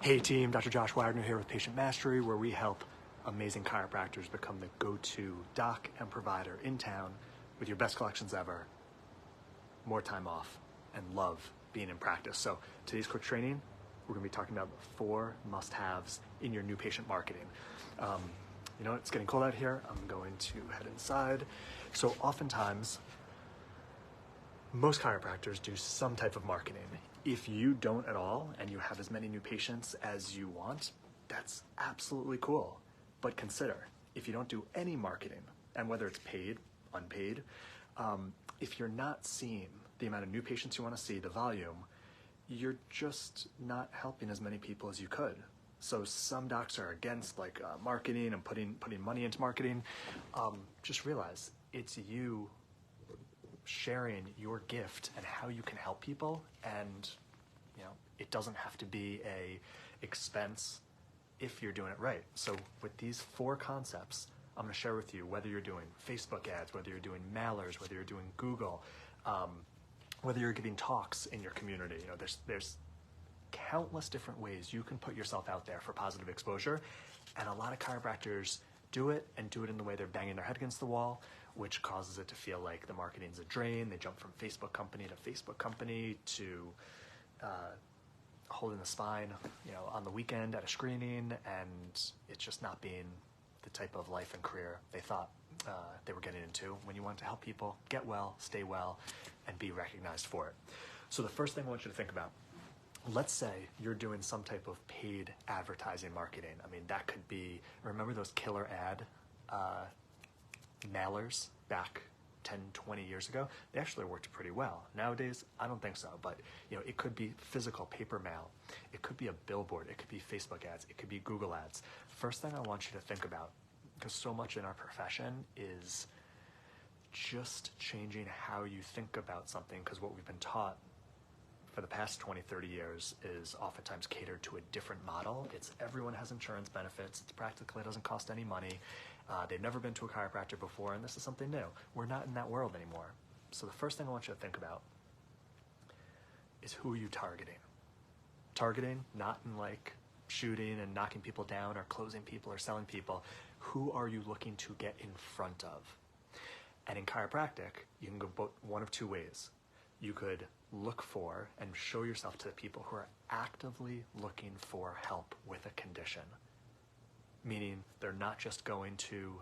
Hey team, Dr. Josh Wagner here with Patient Mastery, where we help amazing chiropractors become the go-to doc and provider in town with your best collections ever, more time off, and love being in practice. So today's quick training, we're gonna be talking about the 4 must-haves in your new patient marketing. You know, it's getting cold out here. I'm going to head inside. So oftentimes, most chiropractors do some type of marketing. If you don't at all, and you have as many new patients as you want, that's absolutely cool. But consider, if you don't do any marketing, and whether it's paid, unpaid, if you're not seeing the amount of new patients you want to see, the volume, you're just not helping as many people as you could. So some docs are against marketing and putting money into marketing. Just realize it's you sharing your gift and how you can help people, and you know, it doesn't have to be a expense if you're doing it right. So with these 4 concepts, I'm going to share with you whether you're doing Facebook ads, whether you're doing mailers, whether you're doing Google, whether you're giving talks in your community. You know, there's countless different ways you can put yourself out there for positive exposure, and a lot of chiropractors do it in the way they're banging their head against the wall, which causes it to feel like the marketing's a drain. They jump from Facebook company to Facebook company to holding the spine, you know, on the weekend at a screening, and it's just not being the type of life and career they thought they were getting into when you want to help people get well, stay well, and be recognized for it. So the first thing I want you to think about, let's say you're doing some type of paid advertising marketing. I mean, that could be, remember those killer ad mailers back 10, 20 years ago? They actually worked pretty well. Nowadays, I don't think so, but you know, it could be physical paper mail. It could be a billboard. It could be Facebook ads. It could be Google ads. First thing I want you to think about, because so much in our profession is just changing how you think about something, because what we've been taught for the past 20, 30 years is oftentimes catered to a different model. It's everyone has insurance benefits. It's practically, it doesn't cost any money. They've never been to a chiropractor before, and this is something new. We're not in that world anymore. So the first thing I want you to think about is, who are you targeting? Targeting, not in like shooting and knocking people down or closing people or selling people. Who are you looking to get in front of? And in chiropractic, you can go one of 2 ways. You could look for and show yourself to the people who are actively looking for help with a condition. Meaning they're not just going to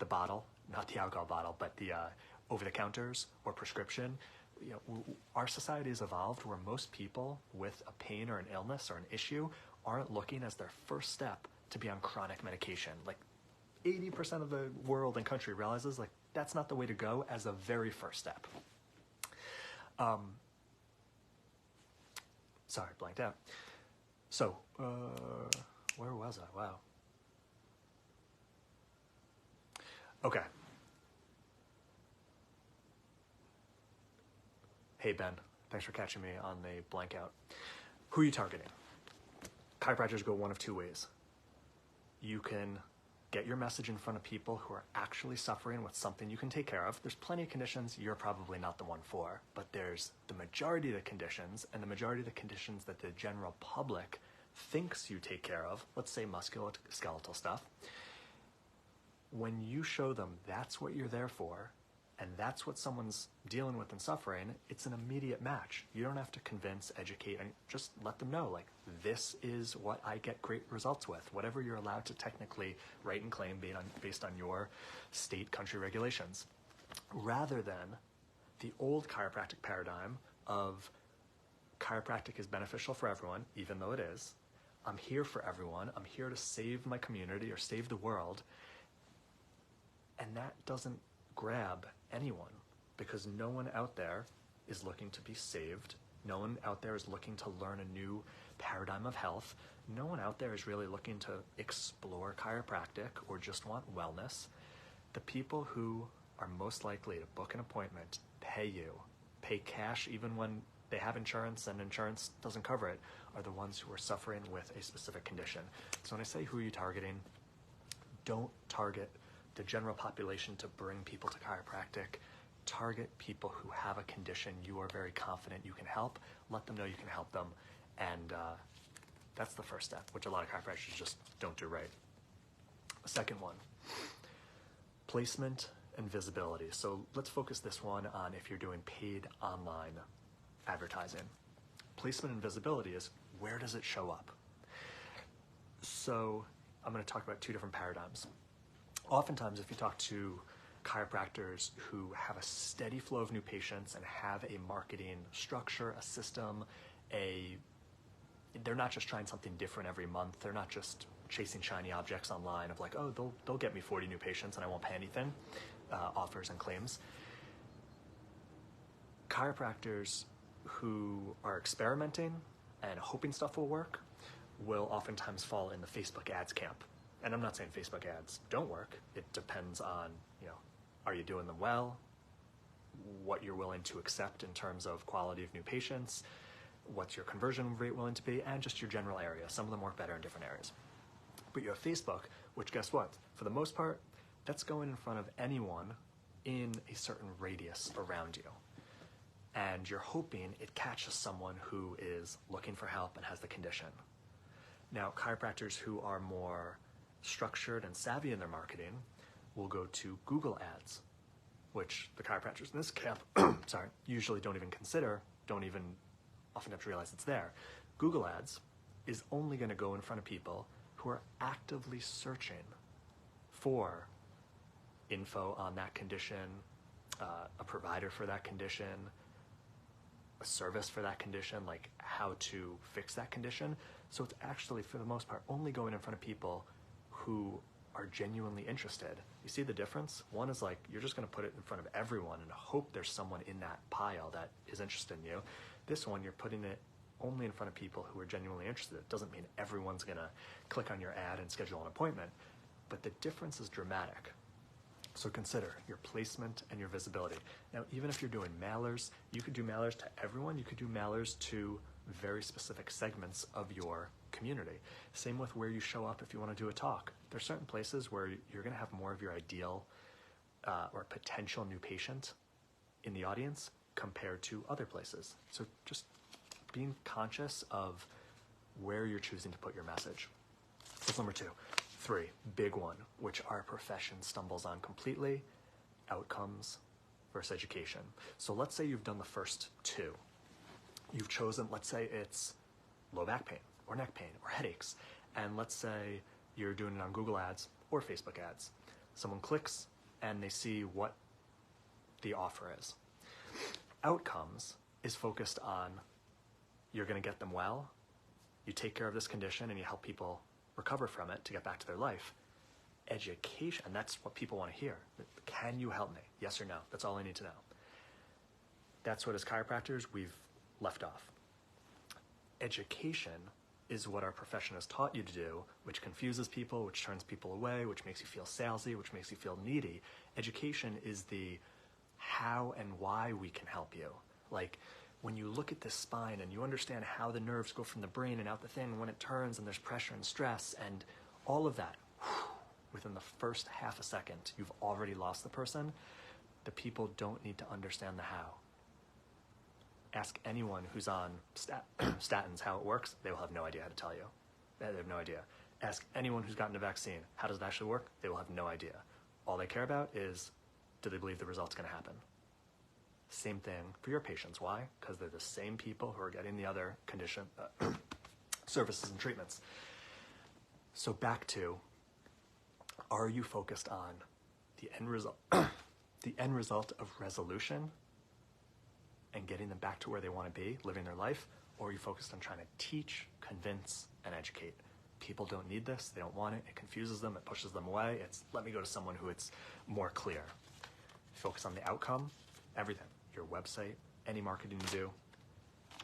the bottle, not the alcohol bottle, but the over-the-counters or prescription. You know, our society has evolved where most people with a pain or an illness or an issue aren't looking as their first step to be on chronic medication. Like 80% of the world and country realizes like that's not the way to go as a very first step. Sorry, blanked out. So, where was I? Wow. Okay. Hey, Ben. Thanks for catching me on the blank out. Who are you targeting? Chiropractors go one of 2 ways. You can get your message in front of people who are actually suffering with something you can take care of. There's plenty of conditions you're probably not the one for, but there's the majority of the conditions, and the majority of the conditions that the general public thinks you take care of, let's say musculoskeletal stuff. When you show them that's what you're there for, and that's what someone's dealing with and suffering, it's an immediate match. You don't have to convince, educate, and just let them know, like, this is what I get great results with. Whatever you're allowed to technically write and claim based on your state, country regulations. Rather than the old chiropractic paradigm of chiropractic is beneficial for everyone, even though it is. I'm here for everyone. I'm here to save my community or save the world. And that doesn't grab anyone, because no one out there is looking to be saved. No one out there is looking to learn a new paradigm of health. No one out there is really looking to explore chiropractic or just want wellness. The people who are most likely to book an appointment, pay cash even when they have insurance and insurance doesn't cover it, are the ones who are suffering with a specific condition. So when I say who are you targeting, don't target the general population to bring people to chiropractic. Target people who have a condition you are very confident you can help. Let them know you can help them, and That's the first step, which a lot of chiropractors just don't do right. The second one, placement and visibility. So let's focus this one on if you're doing paid online advertising. Placement and visibility is, where does it show up? So I'm going to talk about two different paradigms. Oftentimes, if you talk to chiropractors who have a steady flow of new patients and have a marketing structure, a system, they're not just trying something different every month. They're not just chasing shiny objects online of like, oh, they'll get me 40 new patients and I won't pay anything, offers and claims. Chiropractors who are experimenting and hoping stuff will work will oftentimes fall in the Facebook ads camp. And I'm not saying Facebook ads don't work. It depends on, are you doing them well? What you're willing to accept in terms of quality of new patients, what's your conversion rate willing to be, and just your general area. Some of them work better in different areas. But you have Facebook, which guess what? For the most part, that's going in front of anyone in a certain radius around you. And you're hoping it catches someone who is looking for help and has the condition. Now, chiropractors who are more structured and savvy in their marketing will go to Google ads, which the chiropractors in this camp, usually don't even consider, don't even oftentimes realize it's there. Google ads is only going to go in front of people who are actively searching for info on that condition, a provider for that condition, a service for that condition, like how to fix that condition. So it's actually, for the most part, only going in front of people who are genuinely interested. You see the difference? One is like, you're just going to put it in front of everyone and hope there's someone in that pile that is interested in you. This one, you're putting it only in front of people who are genuinely interested. It doesn't mean everyone's going to click on your ad and schedule an appointment, but the difference is dramatic. So consider your placement and your visibility. Now, even if you're doing mailers, you could do mailers to everyone. You could do mailers to very specific segments of your community. Same with where you show up if you want to do a talk. There are certain places where you're going to have more of your ideal or potential new patient in the audience compared to other places. So just being conscious of where you're choosing to put your message. That's number two. Three, big one, which our profession stumbles on completely, outcomes versus education. So let's say you've done the first two. You've chosen, let's say it's low back pain or neck pain or headaches. And let's say you're doing it on Google ads or Facebook ads. Someone clicks and they see what the offer is. Outcomes is focused on, you're going to get them well, you take care of this condition and you help people recover from it to get back to their life. Education, and that's what people want to hear. Can you help me? Yes or no? That's all I need to know. That's what, as chiropractors, we've left off. Education is what our profession has taught you to do, which confuses people, which turns people away, which makes you feel salesy, which makes you feel needy. Education is the how and why we can help you. Like, when you look at this spine and you understand how the nerves go from the brain and out the thing when it turns and there's pressure and stress and all of that, within the first half a second, you've already lost the person. The people don't need to understand the how. Ask anyone who's on statins how it works. They will have no idea how to tell you. They have no idea. Ask anyone who's gotten a vaccine, how does it actually work? They will have no idea. All they care about is, do they believe the result's going to happen? Same thing for your patients. Why? Because they're the same people who are getting the other condition, services and treatments. So back to, are you focused on the end result, the end result of resolution and getting them back to where they want to be, living their life, or are you focused on trying to teach, convince, and educate? People don't need this. They don't want it. It confuses them. It pushes them away. It's, let me go to someone who it's more clear. Focus on the outcome, everything. Your website, any marketing you do,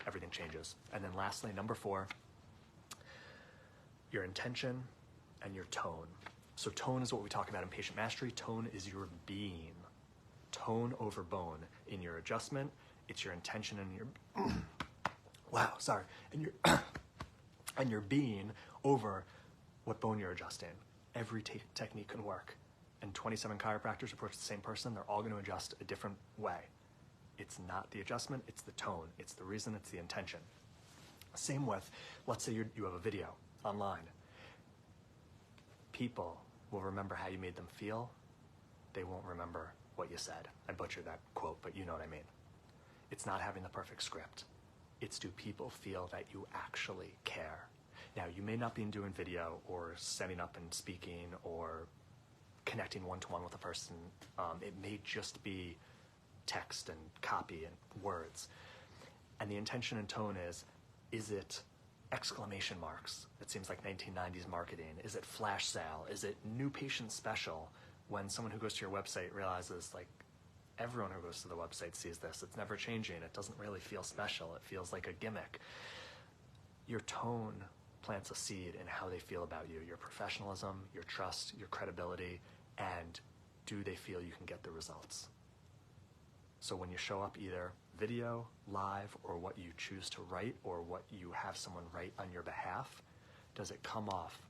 everything changes. And then lastly, number 4, your intention and your tone. So tone is what we talk about in patient mastery. Tone is your being. Tone over bone. In your adjustment, it's your intention and your, and your, and your being over what bone you're adjusting. Every technique can work. And 27 chiropractors approach the same person. They're all going to adjust a different way. It's not the adjustment, it's the tone. It's the reason, it's the intention. Same with, let's say you have a video online. People will remember how you made them feel. They won't remember what you said. I butchered that quote, but you know what I mean. It's not having the perfect script. It's, do people feel that you actually care? Now, you may not be doing video or setting up and speaking or connecting one-to-one with a person. It may just be text and copy and words. And the intention and tone is it exclamation marks? It seems like 1990s marketing. Is it flash sale? Is it new patient special? When someone who goes to your website realizes, like, everyone who goes to the website sees this. It's never changing. It doesn't really feel special. It feels like a gimmick. Your tone plants a seed in how they feel about you, your professionalism, your trust, your credibility, and do they feel you can get the results? So when you show up, either video, live, or what you choose to write, or what you have someone write on your behalf, does it come off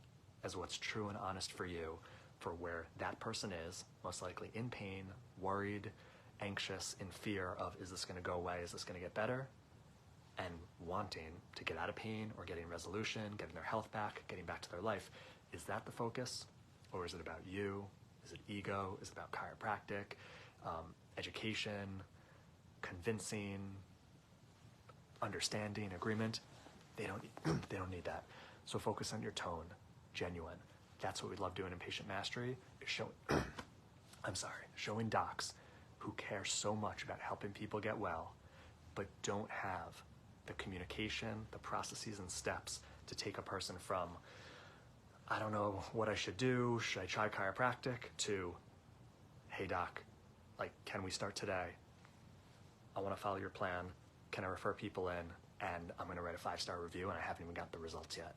as what's true and honest for you, for where that person is, most likely in pain, worried, anxious, in fear of, is this going to go away, is this going to get better, and wanting to get out of pain or getting resolution, getting their health back, getting back to their life. Is that the focus, or is it about you? Is it ego? Is it about chiropractic, education, convincing, understanding, agreement? They don't need that. So focus on your tone, genuine. That's what we love doing in patient mastery, is showing docs who care so much about helping people get well, but don't have the communication, the processes and steps to take a person from, I don't know what I should do, should I try chiropractic, to, hey doc, like, can we start today? I want to follow your plan. Can I refer people in? And I'm going to write a 5-star review, and I haven't even got the results yet.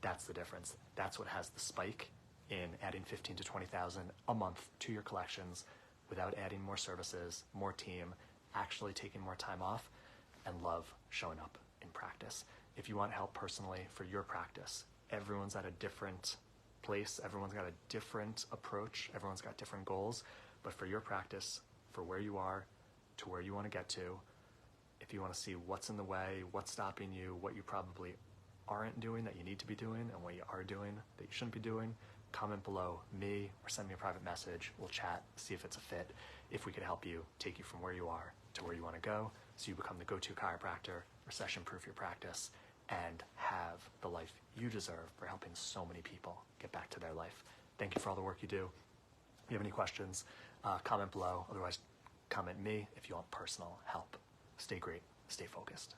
That's the difference. That's what has the spike in adding 15 to 20,000 a month to your collections without adding more services, more team, actually taking more time off, and love showing up in practice. If you want help personally for your practice, everyone's at a different place. Everyone's got a different approach. Everyone's got different goals. But for your practice, for where you are to where you want to get to, if you want to see what's in the way, what's stopping you, what you probably aren't doing that you need to be doing, and what you are doing that you shouldn't be doing, comment below me or send me a private message. We'll chat, see if it's a fit, if we could help you, take you from where you are to where you want to go, so you become the go-to chiropractor, recession-proof your practice, and have the life you deserve for helping so many people get back to their life. Thank you for all the work you do. If you have any questions, comment below. Otherwise, comment me if you want personal help. Stay great. Stay focused.